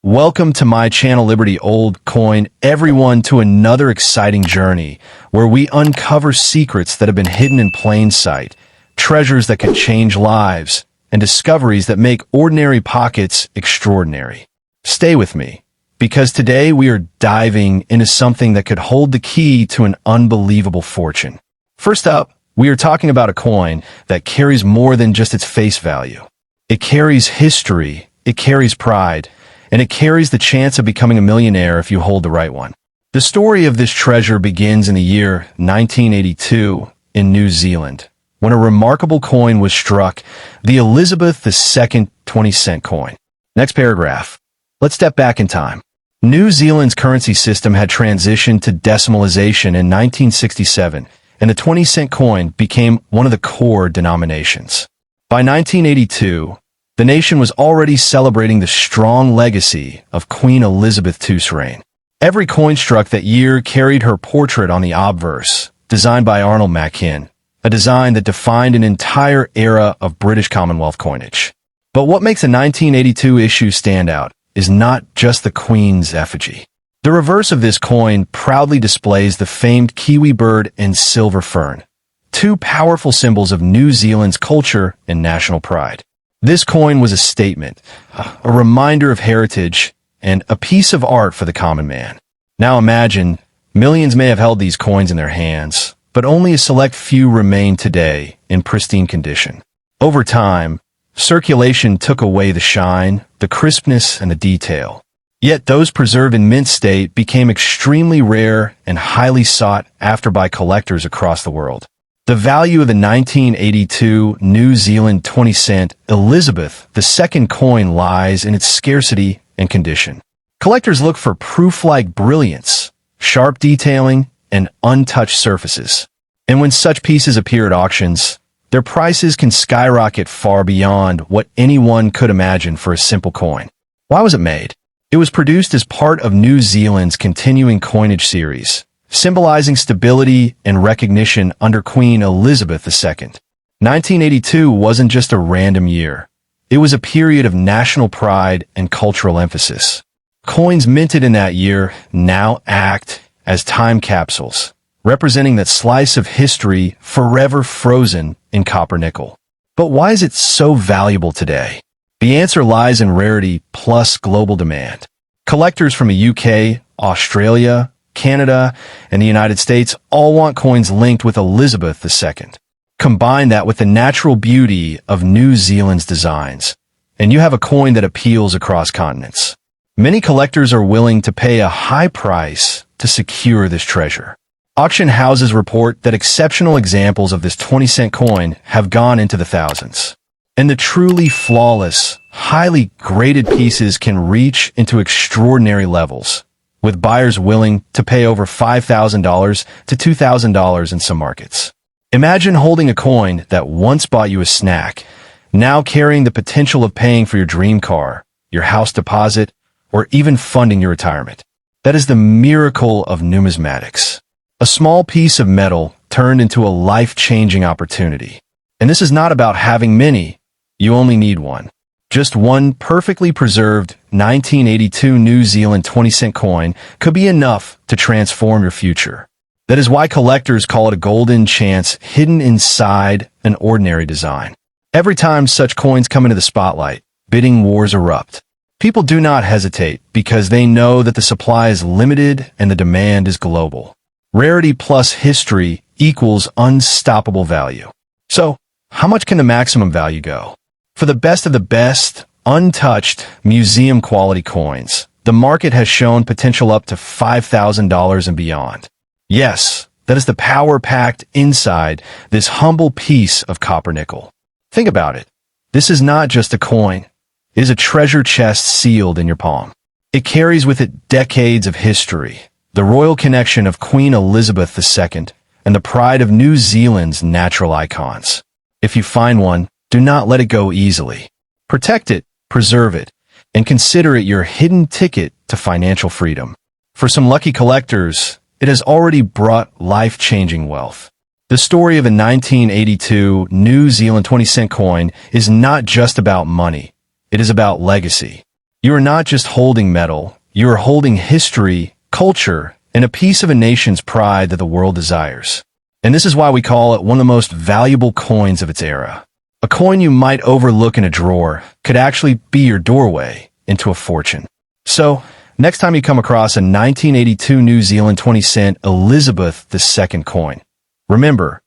Welcome to my channel Liberty Old Coin, everyone, to another exciting journey where we uncover secrets that have been hidden in plain sight, treasures that could change lives, and discoveries that make ordinary pockets extraordinary. Stay with me, because today we are diving into something that could hold the key to an unbelievable fortune. First up, we are talking about a coin that carries more than just its face value. It carries history, it carries pride, and it carries the chance of becoming a millionaire if you hold the right one. The story of this treasure begins in the year 1982 in New Zealand, when a remarkable coin was struck, the Elizabeth II 20-cent coin. Next paragraph. Let's step back in time. New Zealand's currency system had transitioned to decimalization in 1967, and the 20-cent coin became one of the core denominations. By 1982, the nation was already celebrating the strong legacy of Queen Elizabeth II's reign. Every coin struck that year carried her portrait on the obverse, designed by Arnold Machin, a design that defined an entire era of British Commonwealth coinage. But what makes the 1982 issue stand out is not just the Queen's effigy. The reverse of this coin proudly displays the famed kiwi bird and silver fern, two powerful symbols of New Zealand's culture and national pride. This coin was a statement, a reminder of heritage, and a piece of art for the common man. Now imagine, millions may have held these coins in their hands, but only a select few remain today in pristine condition. Over time, circulation took away the shine, the crispness, and the detail. Yet those preserved in mint state became extremely rare and highly sought after by collectors across the world. The value of the 1982 New Zealand 20-cent Elizabeth II coin lies in its scarcity and condition. Collectors look for proof-like brilliance, sharp detailing, and untouched surfaces. And when such pieces appear at auctions, their prices can skyrocket far beyond what anyone could imagine for a simple coin. Why was it made? It was produced as part of New Zealand's continuing coinage series, symbolizing stability and recognition under Queen Elizabeth II. 1982 wasn't just a random year. It was a period of national pride and cultural emphasis. Coins minted in that year now act as time capsules, representing that slice of history forever frozen in copper-nickel. But why is it so valuable today? The answer lies in rarity plus global demand. Collectors from the UK, Australia, Canada, and the United States all want coins linked with Elizabeth II. Combine that with the natural beauty of New Zealand's designs, and you have a coin that appeals across continents. Many collectors are willing to pay a high price to secure this treasure. Auction houses report that exceptional examples of this 20-cent coin have gone into the thousands. And the truly flawless, highly graded pieces can reach into extraordinary levels, with buyers willing to pay over $5,000 to $2,000 in some markets. Imagine holding a coin that once bought you a snack, now carrying the potential of paying for your dream car, your house deposit, or even funding your retirement. That is the miracle of numismatics. A small piece of metal turned into a life-changing opportunity. And this is not about having many. You only need one. Just one perfectly preserved 1982 New Zealand 20-cent coin could be enough to transform your future. That is why collectors call it a golden chance hidden inside an ordinary design. Every time such coins come into the spotlight, bidding wars erupt. People do not hesitate because they know that the supply is limited and the demand is global. Rarity plus history equals unstoppable value. So, how much can the maximum value go? For the best of the best, untouched, museum-quality coins, the market has shown potential up to $5,000 and beyond. Yes, that is the power packed inside this humble piece of copper-nickel. Think about it. This is not just a coin. It is a treasure chest sealed in your palm. It carries with it decades of history, the royal connection of Queen Elizabeth II, and the pride of New Zealand's natural icons. If you find one, do not let it go easily. Protect it, preserve it, and consider it your hidden ticket to financial freedom. For some lucky collectors, it has already brought life-changing wealth. The story of a 1982 New Zealand 20-cent coin is not just about money. It is about legacy. You are not just holding metal, you are holding history, culture, and a piece of a nation's pride that the world desires. And this is why we call it one of the most valuable coins of its era. A coin you might overlook in a drawer could actually be your doorway into a fortune. So, next time you come across a 1982 New Zealand 20-cent Elizabeth II coin, remember,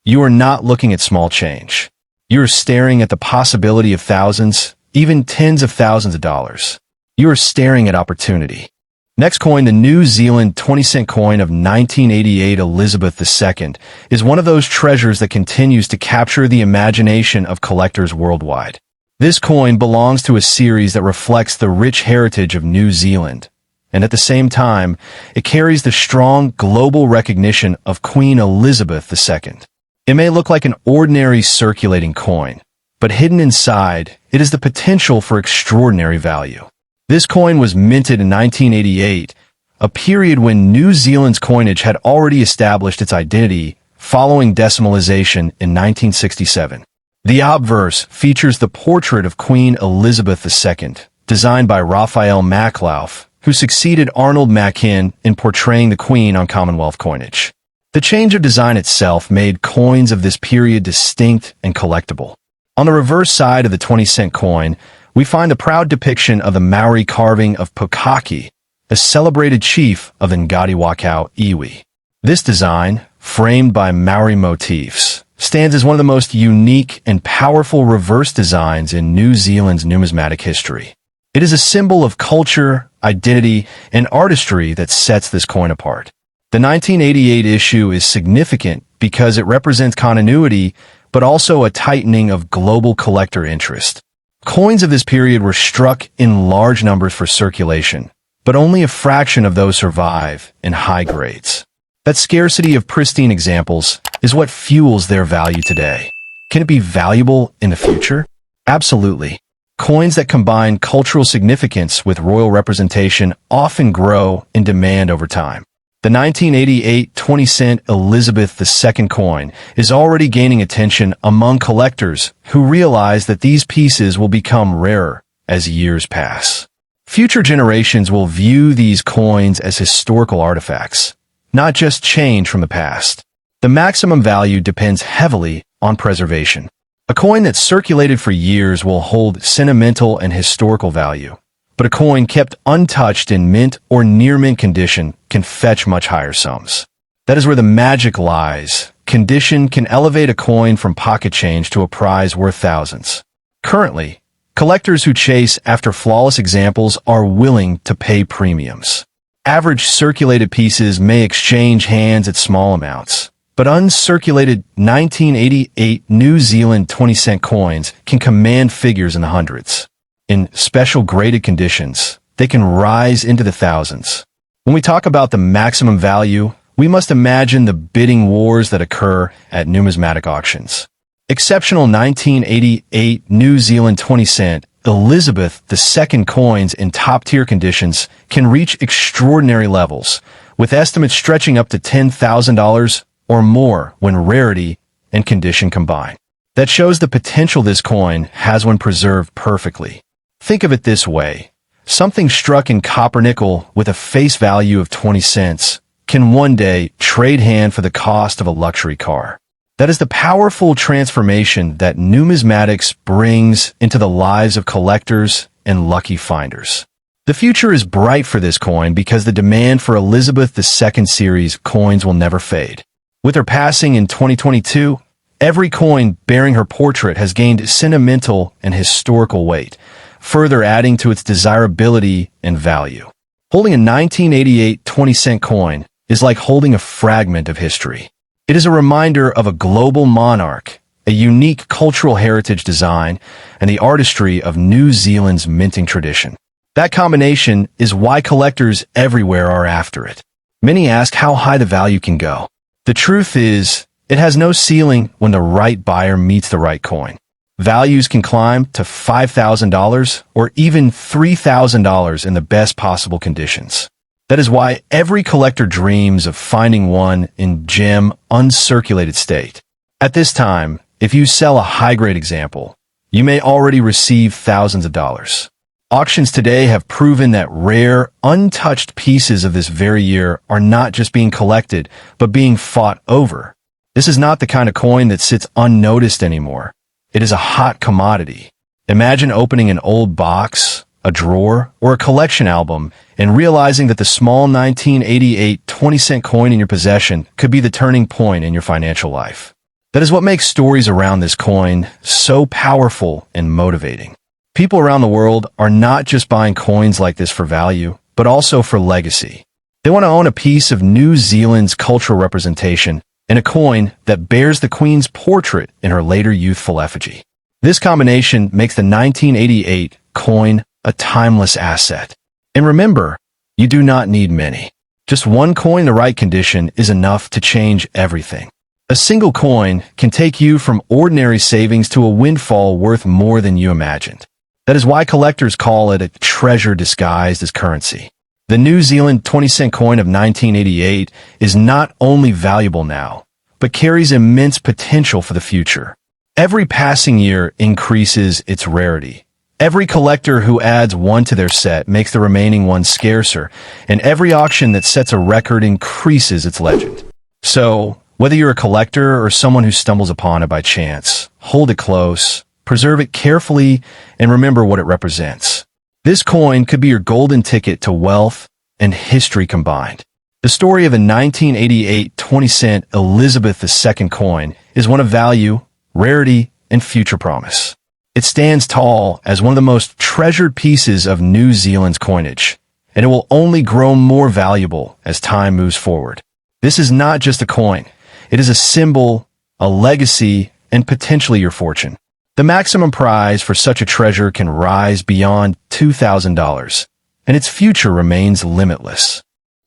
you are not looking at small change. You are staring at the possibility of thousands, even tens of thousands of dollars. You are staring at opportunity. Next coin, the New Zealand 20-cent coin of 1988 Elizabeth II, is one of those treasures that continues to capture the imagination of collectors worldwide. This coin belongs to a series that reflects the rich heritage of New Zealand, and at the same time, it carries the strong global recognition of Queen Elizabeth II. It may look like an ordinary circulating coin, but hidden inside, it is the potential for extraordinary value. This coin was minted in 1988, a period when New Zealand's coinage had already established its identity following decimalization in 1967. The obverse features the portrait of Queen Elizabeth II, designed by Raphael Maklauf, who succeeded Arnold Machin in portraying the Queen on Commonwealth coinage. The change of design itself made coins of this period distinct and collectible. On the reverse side of the 20-cent coin, we find a proud depiction of the Maori carving of Pukaki, a celebrated chief of the Ngāti-Whākau iwi. This design, framed by Maori motifs, stands as one of the most unique and powerful reverse designs in New Zealand's numismatic history. It is a symbol of culture, identity, and artistry that sets this coin apart. The 1988 issue is significant because it represents continuity, but also a tightening of global collector interest. Coins of this period were struck in large numbers for circulation, but only a fraction of those survive in high grades. That scarcity of pristine examples is what fuels their value today. Can it be valuable in the future? Absolutely. Coins that combine cultural significance with royal representation often grow in demand over time. The 1988 20-cent Elizabeth II coin is already gaining attention among collectors who realize that these pieces will become rarer as years pass. Future generations will view these coins as historical artifacts, not just change from the past. The maximum value depends heavily on preservation. A coin that's circulated for years will hold sentimental and historical value, but a coin kept untouched in mint or near-mint condition can fetch much higher sums. That is where the magic lies. Condition can elevate a coin from pocket change to a prize worth thousands. Currently, collectors who chase after flawless examples are willing to pay premiums. Average circulated pieces may exchange hands at small amounts, but uncirculated 1988 New Zealand 20-cent coins can command figures in the hundreds. In special graded conditions, they can rise into the thousands. When we talk about the maximum value, we must imagine the bidding wars that occur at numismatic auctions. Exceptional 1988 New Zealand 20-cent Elizabeth II coins in top-tier conditions can reach extraordinary levels, with estimates stretching up to $10,000 or more when rarity and condition combine. That shows the potential this coin has when preserved perfectly. Think of it this way. Something struck in copper nickel with a face value of 20 cents can one day trade hand for the cost of a luxury car. That is the powerful transformation that numismatics brings into the lives of collectors and lucky finders. The future is bright for this coin because the demand for Elizabeth II series coins will never fade. With her passing in 2022, every coin bearing her portrait has gained sentimental and historical weight, further adding to its desirability and value. Holding a 1988 20-cent coin is like holding a fragment of history. It is a reminder of a global monarch, a unique cultural heritage design, and the artistry of New Zealand's minting tradition. That combination is why collectors everywhere are after it. Many ask how high the value can go. The truth is, it has no ceiling when the right buyer meets the right coin. Values can climb to $5,000 or even $3,000 in the best possible conditions. That is why every collector dreams of finding one in gem, uncirculated state. At this time, if you sell a high-grade example, you may already receive thousands of dollars. Auctions today have proven that rare, untouched pieces of this very year are not just being collected, but being fought over. This is not the kind of coin that sits unnoticed anymore. It is a hot commodity. Imagine opening an old box, a drawer, or a collection album and realizing that the small 1988 20-cent coin in your possession could be the turning point in your financial life. That is what makes stories around this coin so powerful and motivating. People around the world are not just buying coins like this for value, but also for legacy. They want to own a piece of New Zealand's cultural representation and a coin that bears the Queen's portrait in her later youthful effigy. This combination makes the 1988 coin a timeless asset. And remember, you do not need many. Just one coin in the right condition is enough to change everything. A single coin can take you from ordinary savings to a windfall worth more than you imagined. That is why collectors call it a treasure disguised as currency. The New Zealand 20-cent coin of 1988 is not only valuable now, but carries immense potential for the future. Every passing year increases its rarity. Every collector who adds one to their set makes the remaining one scarcer, and every auction that sets a record increases its legend. So, whether you're a collector or someone who stumbles upon it by chance, hold it close, preserve it carefully, and remember what it represents. This coin could be your golden ticket to wealth and history combined. The story of a 1988 20-cent Elizabeth II coin is one of value, rarity, and future promise. It stands tall as one of the most treasured pieces of New Zealand's coinage, and it will only grow more valuable as time moves forward. This is not just a coin. It is a symbol, a legacy, and potentially your fortune. The maximum prize for such a treasure can rise beyond $2,000, and its future remains limitless.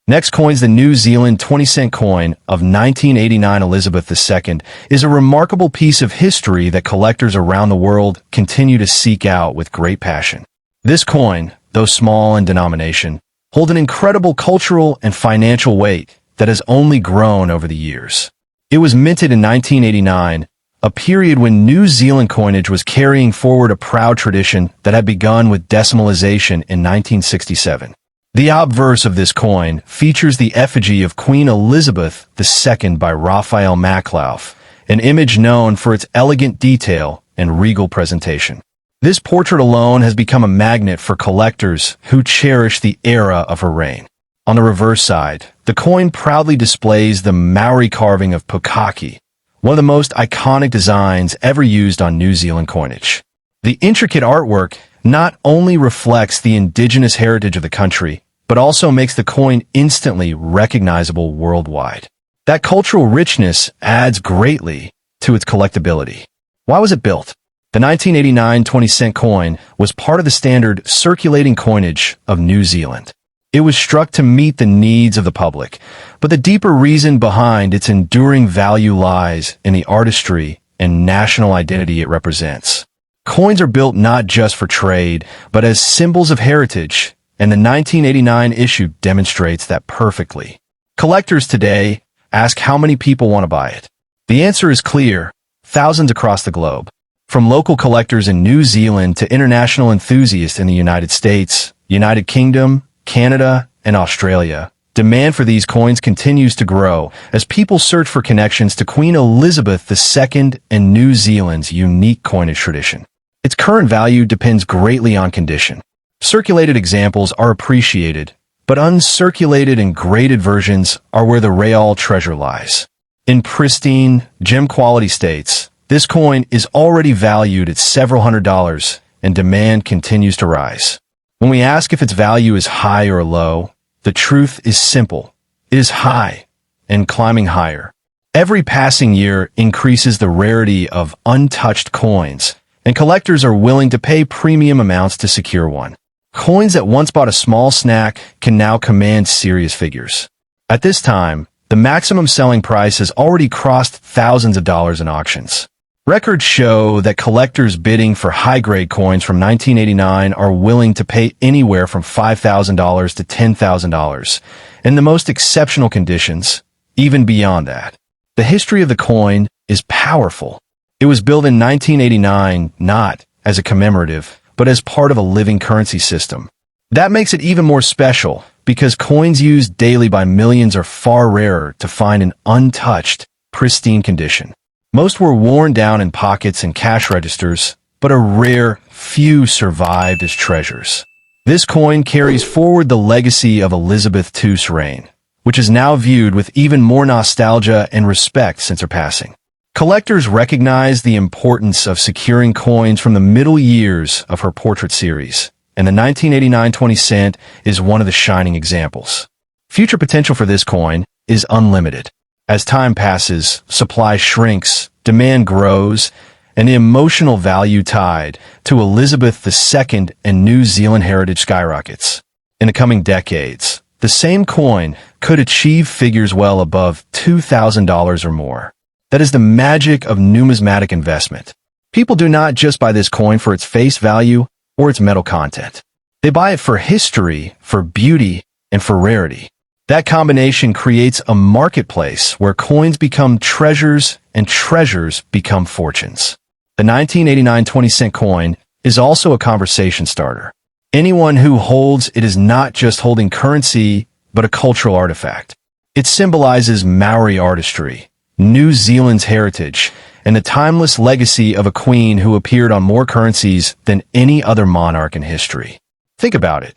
Next coin's the New Zealand 20-cent coin of 1989 Elizabeth II is a remarkable piece of history that collectors around the world continue to seek out with great passion. This coin, though small in denomination, holds an incredible cultural and financial weight that has only grown over the years. It was minted in 1989, a period when New Zealand coinage was carrying forward a proud tradition that had begun with decimalization in 1967. The obverse of this coin features the effigy of Queen Elizabeth II by Raphael Maklauf, an image known for its elegant detail and regal presentation. This portrait alone has become a magnet for collectors who cherish the era of her reign. On the reverse side, the coin proudly displays the Maori carving of Pukaki, one of the most iconic designs ever used on New Zealand coinage. The intricate artwork not only reflects the indigenous heritage of the country, but also makes the coin instantly recognizable worldwide. That cultural richness adds greatly to its collectability. Why was it built? The 1989 20-cent coin was part of the standard circulating coinage of New Zealand. It was struck to meet the needs of the public, but the deeper reason behind its enduring value lies in the artistry and national identity it represents. Coins are built not just for trade, but as symbols of heritage, and the 1989 issue demonstrates that perfectly. Collectors today ask how many people want to buy it. The answer is clear: thousands across the globe. From local collectors in New Zealand to international enthusiasts in the United States, United Kingdom, Canada, and Australia, demand for these coins continues to grow as people search for connections to Queen Elizabeth II and New Zealand's unique coinage tradition. Its current value depends greatly on condition. Circulated examples are appreciated, but uncirculated and graded versions are where the real treasure lies. In pristine, gem-quality states, this coin is already valued at several $100s, and demand continues to rise. When we ask if its value is high or low, the truth is simple. It is high, and climbing higher. Every passing year increases the rarity of untouched coins, and collectors are willing to pay premium amounts to secure one. Coins that once bought a small snack can now command serious figures. At this time, the maximum selling price has already crossed thousands of dollars in auctions. Records show that collectors bidding for high-grade coins from 1989 are willing to pay anywhere from $5,000 to $10,000, in the most exceptional conditions, even beyond that. The history of the coin is powerful. It was built in 1989 not as a commemorative, but as part of a living currency system. That makes it even more special, because coins used daily by millions are far rarer to find in untouched, pristine condition. Most were worn down in pockets and cash registers, but a rare few survived as treasures. This coin carries forward the legacy of Elizabeth II's reign, which is now viewed with even more nostalgia and respect since her passing. Collectors recognize the importance of securing coins from the middle years of her portrait series, and the 1989 20 cent is one of the shining examples. Future potential for this coin is unlimited. As time passes, supply shrinks, demand grows, and the emotional value tied to Elizabeth II and New Zealand heritage skyrockets. In the coming decades, the same coin could achieve figures well above $2,000 or more. That is the magic of numismatic investment. People do not just buy this coin for its face value or its metal content. They buy it for history, for beauty, and for rarity. That combination creates a marketplace where coins become treasures and treasures become fortunes. The 1989 20 cent coin is also a conversation starter. Anyone who holds it is not just holding currency, but a cultural artifact. It symbolizes Maori artistry, New Zealand's heritage, and the timeless legacy of a queen who appeared on more currencies than any other monarch in history. Think about it.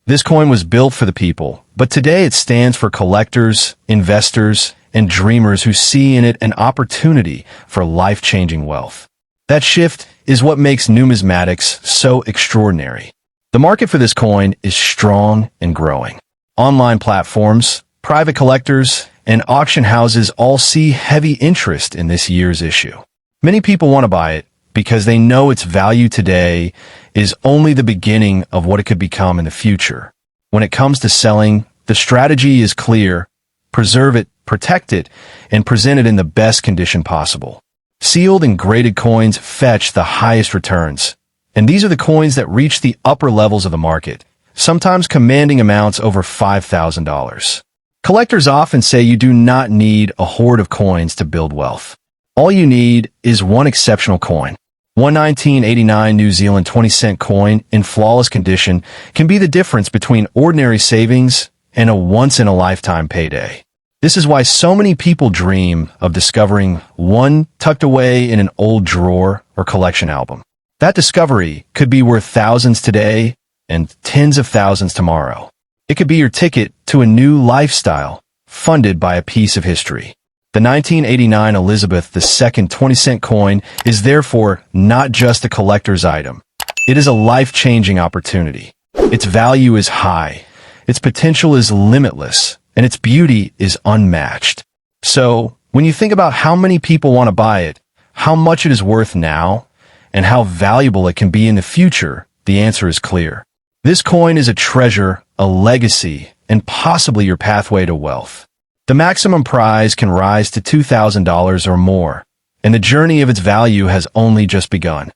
This coin was built for the people, but today it stands for collectors, investors, and dreamers who see in it an opportunity for life-changing wealth. That shift is what makes numismatics so extraordinary. The market for this coin is strong and growing. Online platforms, private collectors, and auction houses all see heavy interest in this year's issue. Many people want to buy it because they know its value today is only the beginning of what it could become in the future. When it comes to selling, the strategy is clear: preserve it, protect it, and present it in the best condition possible. Sealed and graded coins fetch the highest returns, and these are the coins that reach the upper levels of the market, sometimes commanding amounts over $5,000. Collectors often say you do not need a hoard of coins to build wealth. All you need is one exceptional coin. One 1989 New Zealand 20 cent coin in flawless condition can be the difference between ordinary savings and a once-in-a-lifetime payday. This is why so many people dream of discovering one tucked away in an old drawer or collection album. That discovery could be worth thousands today and tens of thousands tomorrow. It could be your ticket to a new lifestyle, funded by a piece of history. The 1989 Elizabeth II 20 cent coin is therefore not just a collector's item. It is a life-changing opportunity. Its value is high, its potential is limitless, and its beauty is unmatched. So, when you think about how many people want to buy it, how much it is worth now, and how valuable it can be in the future, the answer is clear. This coin is a treasure, a legacy, and possibly your pathway to wealth. The maximum prize can rise to $2,000 or more, and the journey of its value has only just begun.